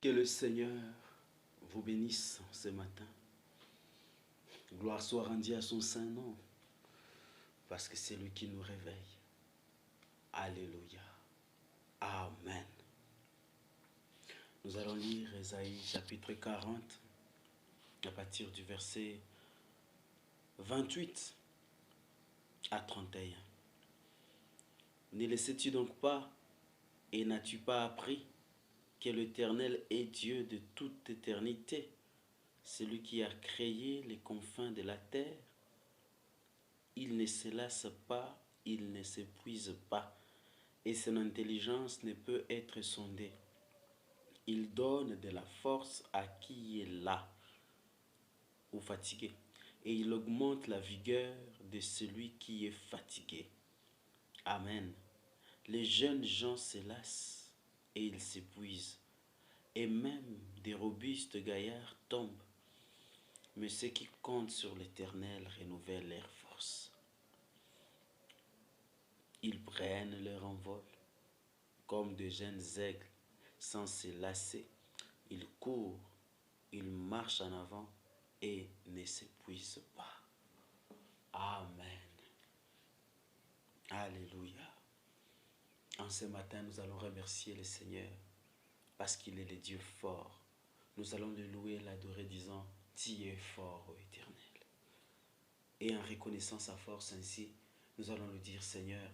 Que le Seigneur vous bénisse ce matin. Gloire soit rendue à son saint nom, parce que c'est lui qui nous réveille. Alléluia. Amen. Nous allons lire Ésaïe chapitre 40, à partir du verset 28 à 31. Ne le sais-tu donc pas, et n'as-tu pas appris que l'Éternel est Dieu de toute éternité, celui qui a créé les confins de la terre? Il ne se lasse pas, il ne s'épuise pas, et son intelligence ne peut être sondée. Il donne de la force à qui est las ou fatigué, et il augmente la vigueur de celui qui est fatigué. Amen. Les jeunes gens se lassent et ils s'épuisent, et même des robustes gaillards tombent. Mais ceux qui comptent sur l'Éternel renouvellent leurs forces. Ils prennent leur envol comme de jeunes aigles sans se lasser. Ils courent, ils marchent en avant et ne s'épuisent pas. Amen. Alléluia. En ce matin, nous allons remercier le Seigneur parce qu'il est le Dieu fort. Nous allons le louer, l'adorer, disant: Tu es fort, ô Éternel. Et en reconnaissant sa force ainsi, nous allons lui dire: Seigneur,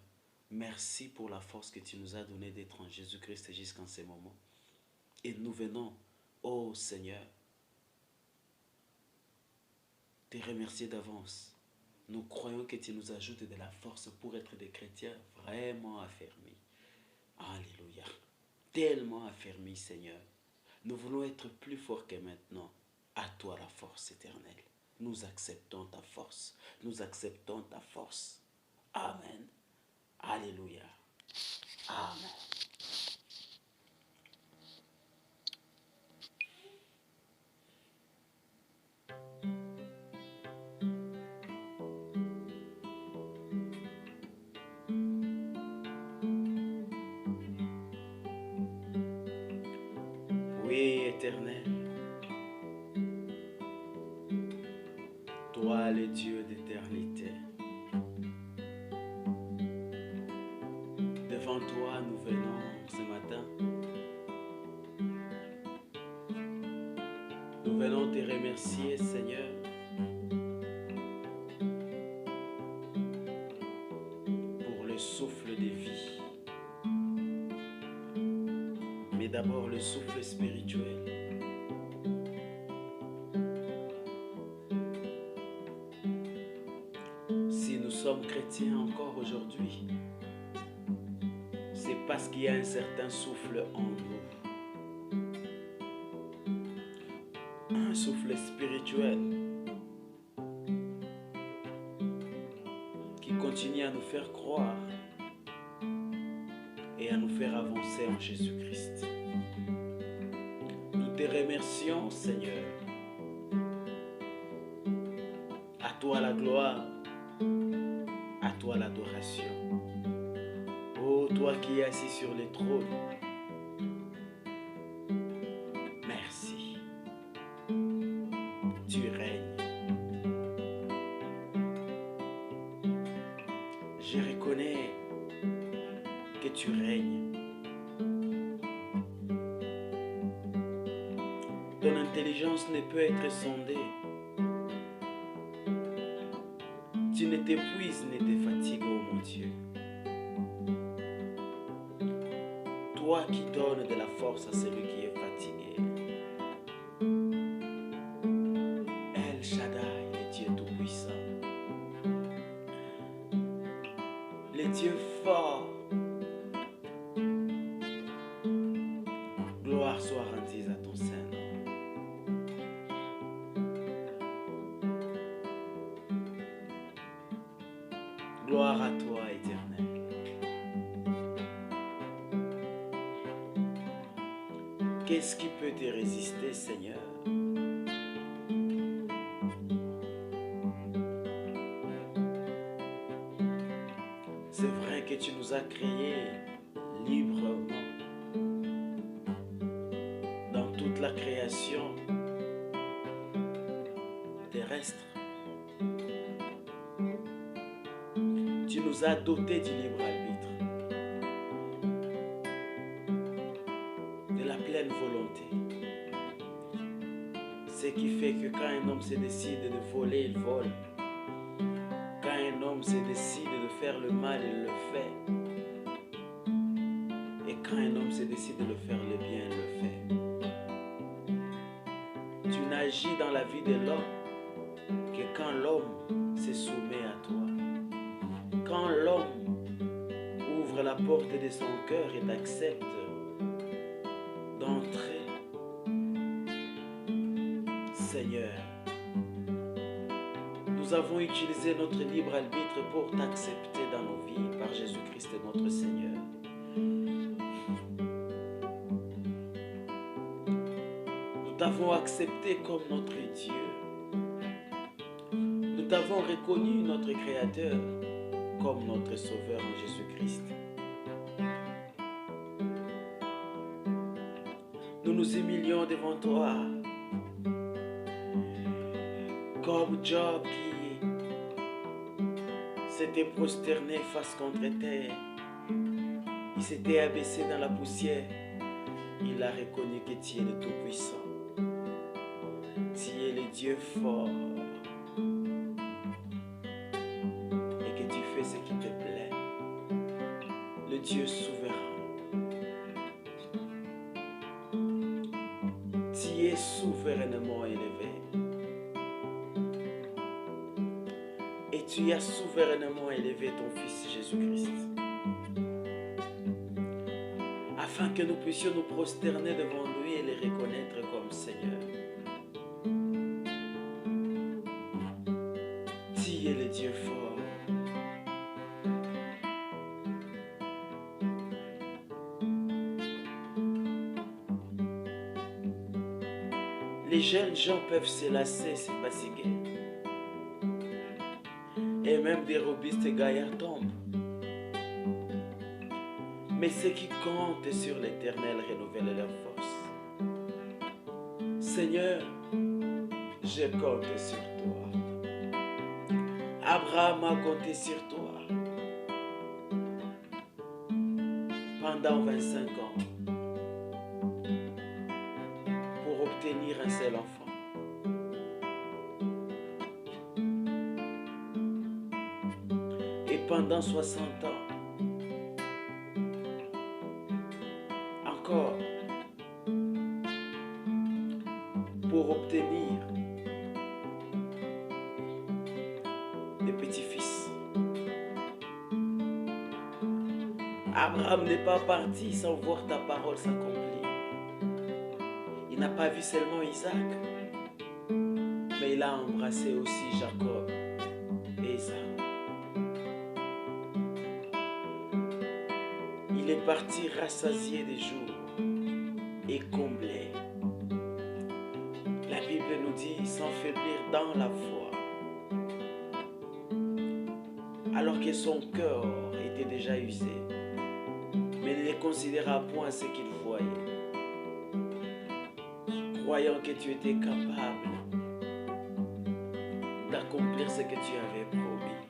merci pour la force que tu nous as donnée d'être en Jésus-Christ jusqu'en ce moment. Et nous venons, ô Seigneur, te remercier d'avance. Nous croyons que tu nous ajoutes de la force pour être des chrétiens vraiment affermis. Alléluia. Tellement affermis, Seigneur. Nous voulons être plus forts que maintenant. À toi la force éternelle. Nous acceptons ta force. Nous acceptons ta force. Amen. Alléluia. Amen. Oui, Éternel, toi le Dieu d'éternité, devant toi nous venons ce matin. Nous venons te remercier, Seigneur, pour le souffle de vie, mais d'abord le souffle spirituel. Si nous sommes chrétiens encore aujourd'hui, c'est parce qu'il y a un certain souffle en nous. Un souffle spirituel qui continue à nous faire croire et à nous faire avancer en Jésus-Christ. Nous te remercions, Seigneur. À toi la gloire, à toi l'adoration. Ô toi qui es assis sur le trône, merci. Tu règnes. Je reconnais que tu règnes. Ton intelligence ne peut être sondée. Tu ne t'épuises, ne te fatigues, ô mon Dieu. Toi qui donnes de la force à celui qui est fatigué. El Shaddai, le Dieu tout-puissant. Le Dieu fort. Gloire soit rendue à ton saint nom. Gloire à toi, Éternel. Qu'est-ce qui peut te résister, Seigneur? C'est vrai que tu nous as créés librement dans toute la création terrestre. Tu nous as dotés du libre arbitre, de la pleine volonté. Ce qui fait que quand un homme se décide de voler, il vole. Quand un homme se décide de faire le mal, il le fait. Et quand un homme se décide de faire le bien, il le fait. Tu n'agis dans la vie de l'homme que quand l'homme se soumet à toi. Quand l'homme ouvre la porte de son cœur et t'accepte d'entrer, Seigneur, nous avons utilisé notre libre arbitre pour t'accepter dans nos vies par Jésus-Christ notre Seigneur. Nous t'avons accepté comme notre Dieu. Nous t'avons reconnu notre Créateur comme notre Sauveur en Jésus-Christ. Nous nous humilions devant toi, comme Job qui s'était prosterné face contre terre. Il s'était abaissé dans la poussière. Il a reconnu que tu es le Tout-Puissant. Tu es le Dieu fort. Et que tu fais ce qui te plaît. Le Dieu souverain. Tu es souverainement élevé. Et tu as souverainement élevé ton Fils Jésus-Christ. Afin que nous puissions nous prosterner devant lui et le reconnaître comme Seigneur. Tu es le Dieu fort. Les jeunes gens peuvent se lasser, se fatiguer. Et même des robustes gaillards tombent. Mais ceux qui comptent sur l'Éternel renouvellent leur force. Seigneur, je compte sur toi. Abraham a compté sur toi pendant 25 ans pour obtenir un seul enfant. Et pendant 60 ans, encore pour obtenir des petits-fils. Abraham n'est pas parti sans voir ta parole s'accomplir. Il n'a pas vu seulement Isaac, mais il a embrassé aussi Jacob et Ésaü. Il est parti rassasié des jours et comblé. La Bible nous dit sans faiblir dans la foi, alors que son cœur était déjà usé, mais ne considéra point ce qu'il voyait, croyant que tu étais capable d'accomplir ce que tu avais promis.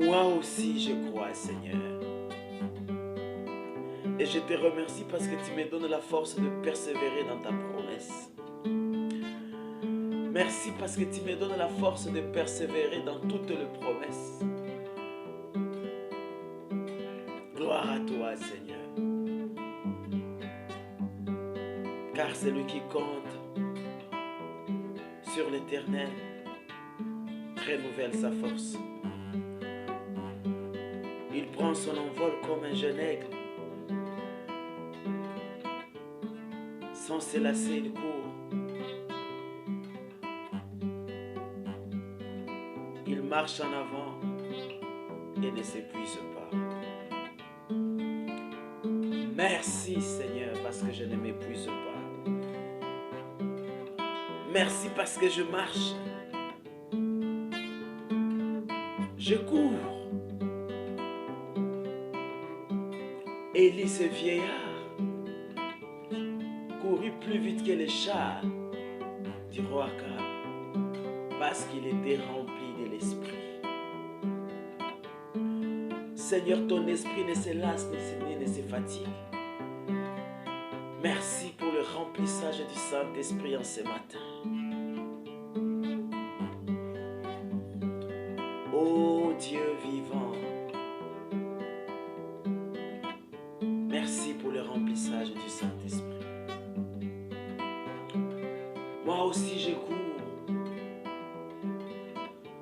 Moi aussi je crois, Seigneur. Et je te remercie parce que tu me donnes la force de persévérer dans ta promesse. Merci parce que tu me donnes la force de persévérer dans toutes les promesses. Gloire à toi, Seigneur. Car celui qui compte sur l'Éternel renouvelle sa force. Il prend son envol comme un jeune aigle. Sans se lasser, il court. Il marche en avant et ne s'épuise pas. Merci Seigneur parce que je ne m'épuise pas. Merci parce que je marche. Je cours. Élie ce vieillard couru plus vite que les chars du roi Akab, parce qu'il était rempli de l'esprit. Seigneur, ton esprit ne se lasse ni ne se fatigue. Merci pour le remplissage du Saint-Esprit en ce matin. Ô Dieu vivant, merci pour le remplissage du Saint-Esprit. Moi aussi je cours,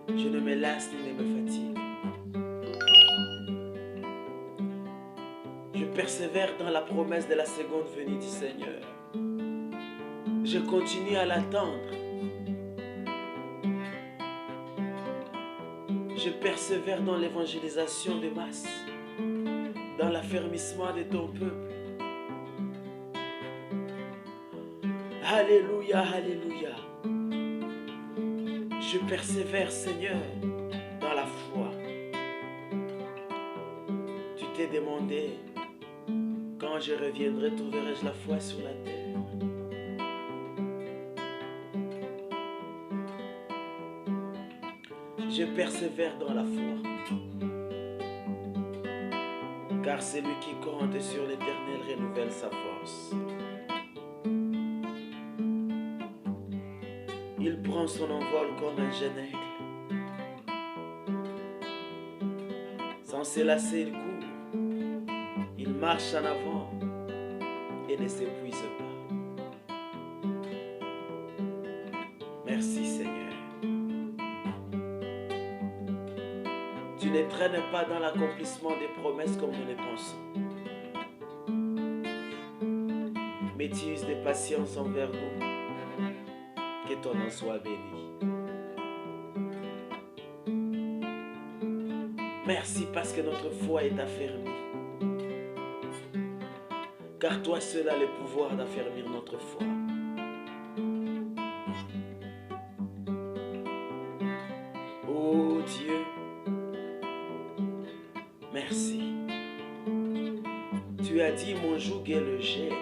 je ne me lasse ni ne me fatigue. Je persévère dans la promesse de la seconde venue du Seigneur. Je continue à l'attendre. Je persévère dans l'évangélisation des masses, dans l'affermissement de ton peuple. Alléluia, alléluia. Je persévère, Seigneur, dans la foi. Tu t'es demandé, quand je reviendrai, trouverai-je la foi sur la terre? Je persévère dans la foi, car celui qui compte sur l'Éternel renouvelle sa force. Il prend son envol comme un jeune aigle. Sans se lasser, il court. Il marche en avant et ne s'épuise pas. Merci Seigneur. Tu ne traînes pas dans l'accomplissement des promesses comme nous les pensons. Mais tu uses de patience envers nous. Que ton nom soit béni. Merci parce que notre foi est affermie. Car toi seul as le pouvoir d'affermir notre foi. Oh Dieu, merci. Tu as dit mon joug est léger.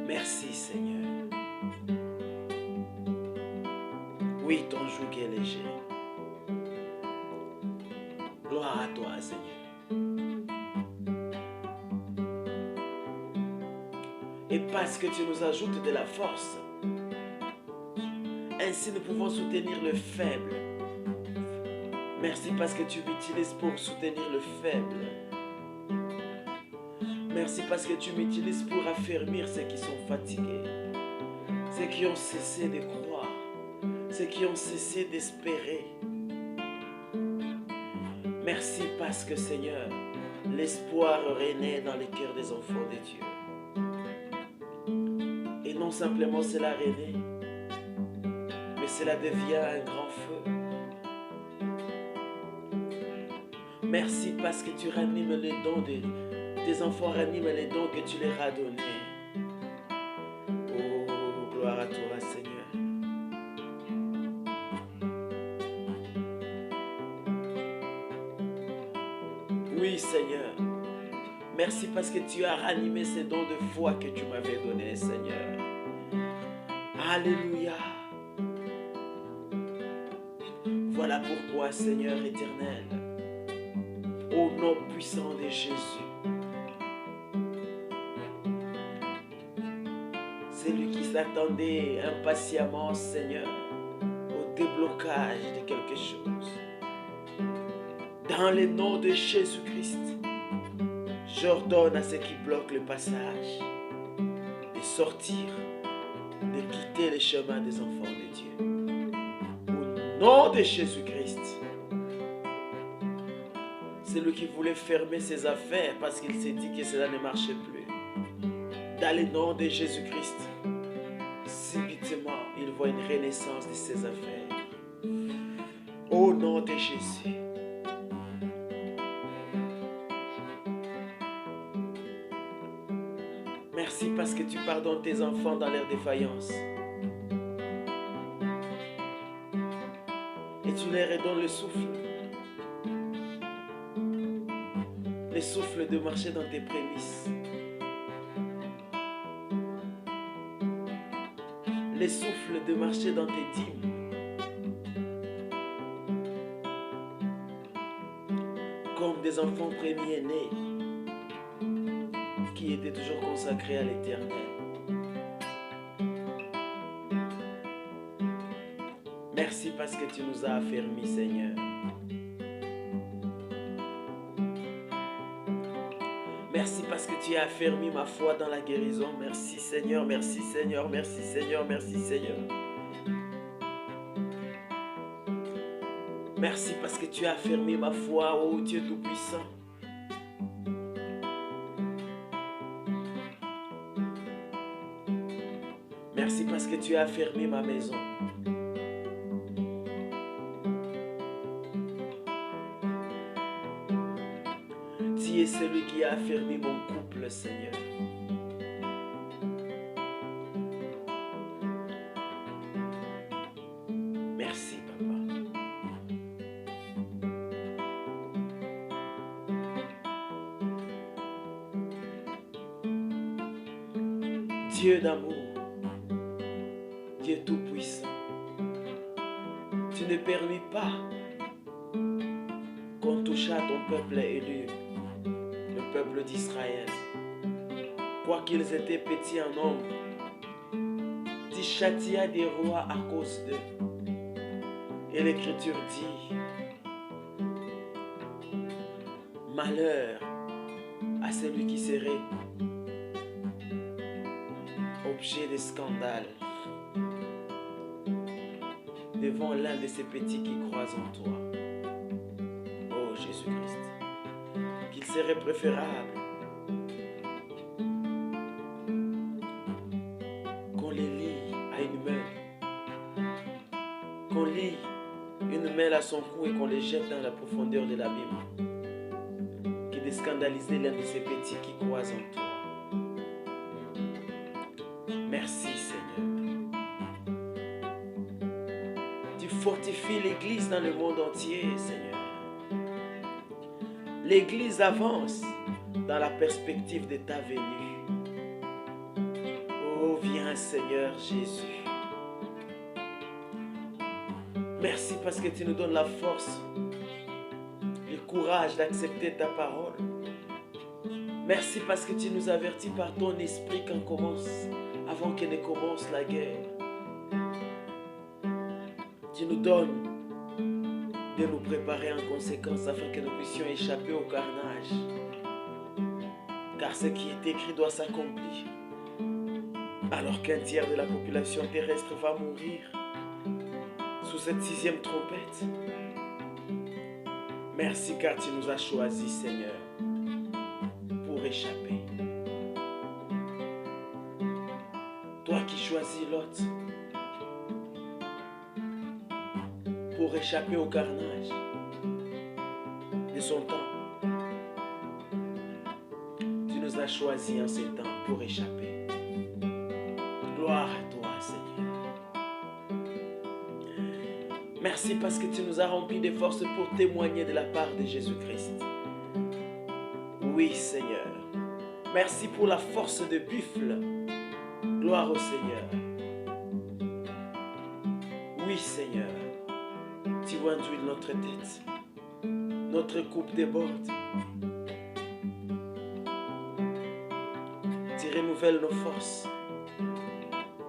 Merci Seigneur. Oui, ton joug est léger. Gloire à toi Seigneur. Et parce que tu nous ajoutes de la force, ainsi nous pouvons soutenir le faible. Merci parce que tu m'utilises pour soutenir le faible. Merci parce que tu m'utilises pour affermir ceux qui sont fatigués, ceux qui ont cessé de croire, ceux qui ont cessé d'espérer. Merci parce que Seigneur, l'espoir renaît dans les cœurs des enfants de Dieu. Et non simplement cela renaît, mais cela devient un grand feu. Merci parce que tu ranimes les dons de tes enfants, raniment les dons que tu leur as donnés. Oh, gloire à toi Seigneur. Oui Seigneur, merci parce que tu as ranimé ces dons de foi que tu m'avais donnés Seigneur. Alléluia. Voilà pourquoi Seigneur éternel, au nom puissant de Jésus, celui qui s'attendait impatiemment, Seigneur, au déblocage de quelque chose, dans le nom de Jésus-Christ, j'ordonne à ceux qui bloquent le passage de sortir, de quitter le chemin des enfants de Dieu. Au nom de Jésus-Christ, celui qui voulait fermer ses affaires parce qu'il s'est dit que cela ne marchait plus, dans le nom de Jésus-Christ, subitement, il voit une renaissance de ses affaires. Au nom de Jésus. Merci parce que tu pardonnes tes enfants dans leur défaillance. Et tu leur redonnes le souffle. les souffles de marcher dans tes prémices, les souffles de marcher dans tes dîmes, comme des enfants premiers-nés qui étaient toujours consacrés à l'Éternel. Merci parce que tu nous as affermis, Seigneur. Merci parce que tu as affermi ma foi dans la guérison. Merci Seigneur, merci Seigneur, merci Seigneur, merci Seigneur. Merci parce que tu as affermi ma foi, ô Dieu Tout-Puissant. Merci parce que tu as affermi ma maison. Tu es celui qui a affermi mon couple, Seigneur. Merci, Papa. Dieu d'amour, Dieu Tout-Puissant, tu ne permis pas qu'on touche à ton peuple élu, le peuple d'Israël. Quoiqu'ils étaient petits en nombre, tu châtias des rois à cause d'eux. Et l'Écriture dit, malheur à celui qui serait objet de scandale devant l'un de ces petits qui croient en toi. Oh Jésus-Christ, qu'il serait préférable qu'on les lie à une main, qu'on lie une main à son cou et qu'on les jette dans la profondeur de l'abîme, que de scandaliser l'un de ces petits qui croient en toi. Merci Seigneur. Tu fortifies l'Église dans le monde entier, Seigneur. L'Église avance dans la perspective de ta venue. Oh, viens Seigneur Jésus. Merci parce que tu nous donnes la force, le courage d'accepter ta parole. Merci parce que tu nous avertis par ton esprit avant qu'elle ne commence la guerre. Tu nous donnes de nous préparer en conséquence afin que nous puissions échapper au carnage. Car ce qui est écrit doit s'accomplir. Alors qu'un tiers de la population terrestre va mourir sous cette 6e trompette. Merci car tu nous as choisis, Seigneur, pour échapper. Toi qui choisis Lot pour échapper au carnage de son temps, tu nous as choisis en ces temps pour échapper. Gloire à toi, Seigneur. Merci parce que tu nous as remplis de force pour témoigner de la part de Jésus-Christ. Oui, Seigneur. Merci pour la force de buffle. Gloire au Seigneur. Oui, Seigneur. Tu vas enduire notre tête. Notre coupe déborde. Tu renouvelles nos forces.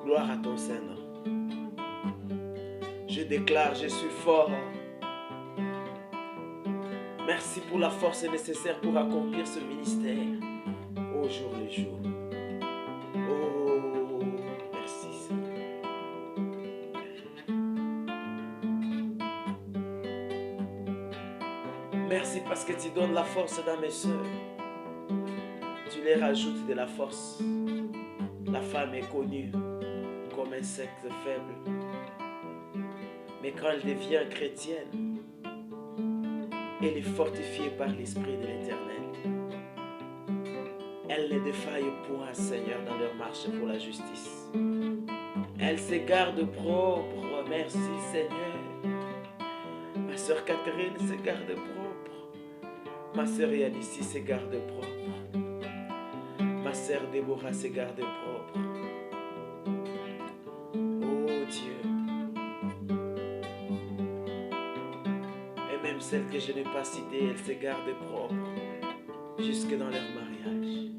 Gloire à ton Saint-Nom. Je déclare, je suis fort. Merci pour la force nécessaire pour accomplir ce ministère au jour le jour. Oh, merci Seigneur. Merci parce que tu donnes la force dans mes soeurs. Tu les rajoutes de la force. La femme est connue comme un sexe faible. Mais quand elle devient chrétienne, elle est fortifiée par l'Esprit de l'Éternel. Elle ne défaille point, Seigneur, dans leur marche pour la justice. Elle se garde propre. Merci, Seigneur. Ma sœur Catherine se garde propre. Ma sœur Yanici se garde propre. Ma sœur Déborah se garde propre. Oh Dieu. Et même celles que je n'ai pas citées, elles se gardent propres jusque dans leur mariage.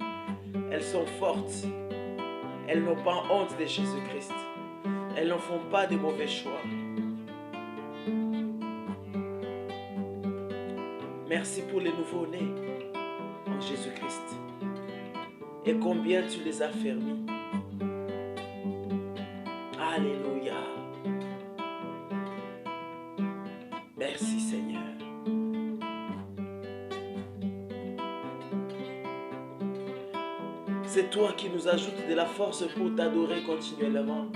Elles sont fortes. Elles n'ont pas honte de Jésus-Christ. Elles n'en font pas de mauvais choix. Merci pour les nouveaux-nés en Jésus-Christ. Et combien tu les as fermés. Alléluia. Merci Seigneur. C'est toi qui nous ajoutes de la force pour t'adorer continuellement.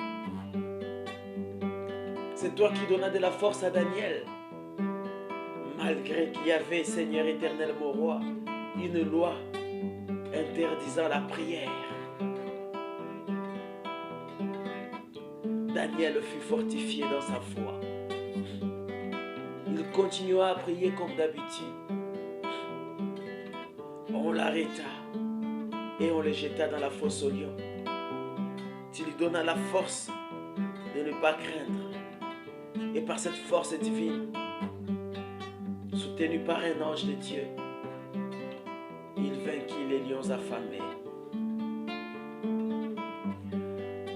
C'est toi qui donnas de la force à Daniel. Malgré qu'il y avait, Seigneur éternel, mon roi, une loi interdisant la prière. Daniel fut fortifié dans sa foi. Il continua à prier comme d'habitude. On l'arrêta et on le jeta dans la fosse aux lions. Tu lui donnas la force de ne pas craindre. Et par cette force divine, soutenu par un ange de Dieu, il vainquit les lions affamés.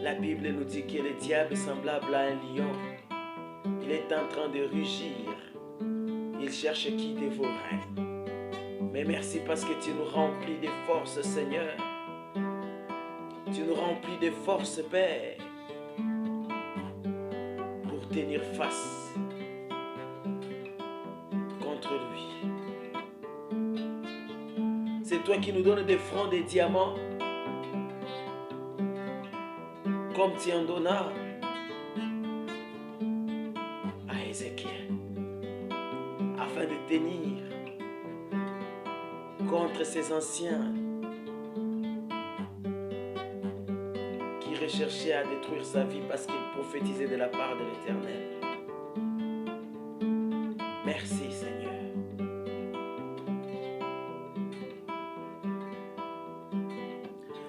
La Bible nous dit que le diable est semblable à un lion. Il est en train de rugir. Il cherche qui dévorer. Mais merci parce que tu nous remplis de force, Seigneur. Tu nous remplis de force, Père, pour tenir face contre lui. C'est toi qui nous donnes des francs, des diamants, comme tu en donnas à Ézéchiel, afin de tenir contre ces anciens qui recherchaient à détruire sa vie parce qu'ils prophétisaient de la part de l'Éternel. Merci Seigneur.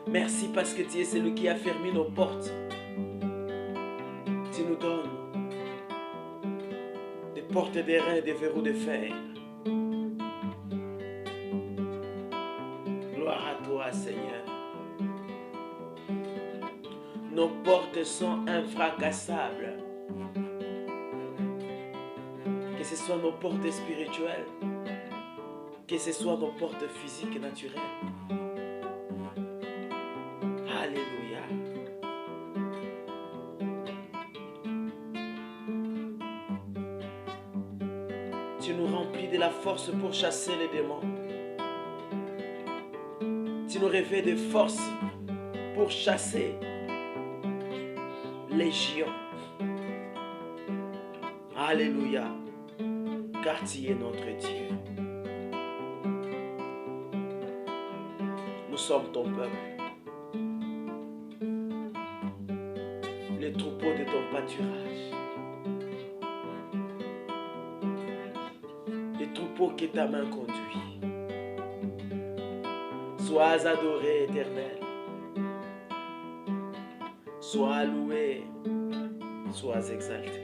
Merci parce que tu es celui qui a fermé nos portes. Tu nous donnes des portes d'airain et des verrous de fer. Gloire à toi, Seigneur. Nos portes sont infracassables. Que ce soit nos portes spirituelles, que ce soit nos portes physiques et naturelles. Alléluia. Tu nous remplis de la force pour chasser les démons. Tu nous réveilles de force pour chasser les géants. Alléluia. Car tu es notre Dieu. Nous sommes ton peuple. Les troupeaux de ton pâturage. Les troupeaux que ta main conduit. Sois adoré, Éternel. Sois loué. Sois exalté.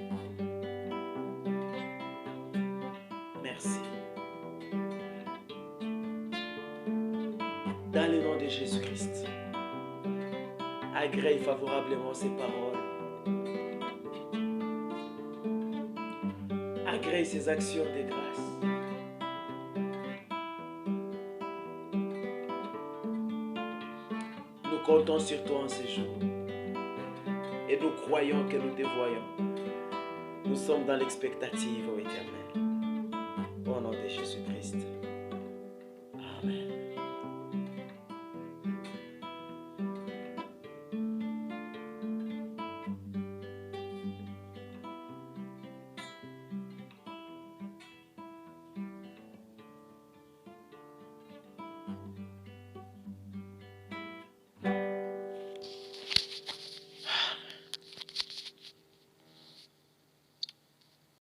Merci. Dans le nom de Jésus-Christ, agrée favorablement ces paroles. Agrée ces actions de grâce. Nous comptons sur toi en ces jours. Et nous croyons que nous te voyons. Nous sommes dans l'expectative, ô Éternel.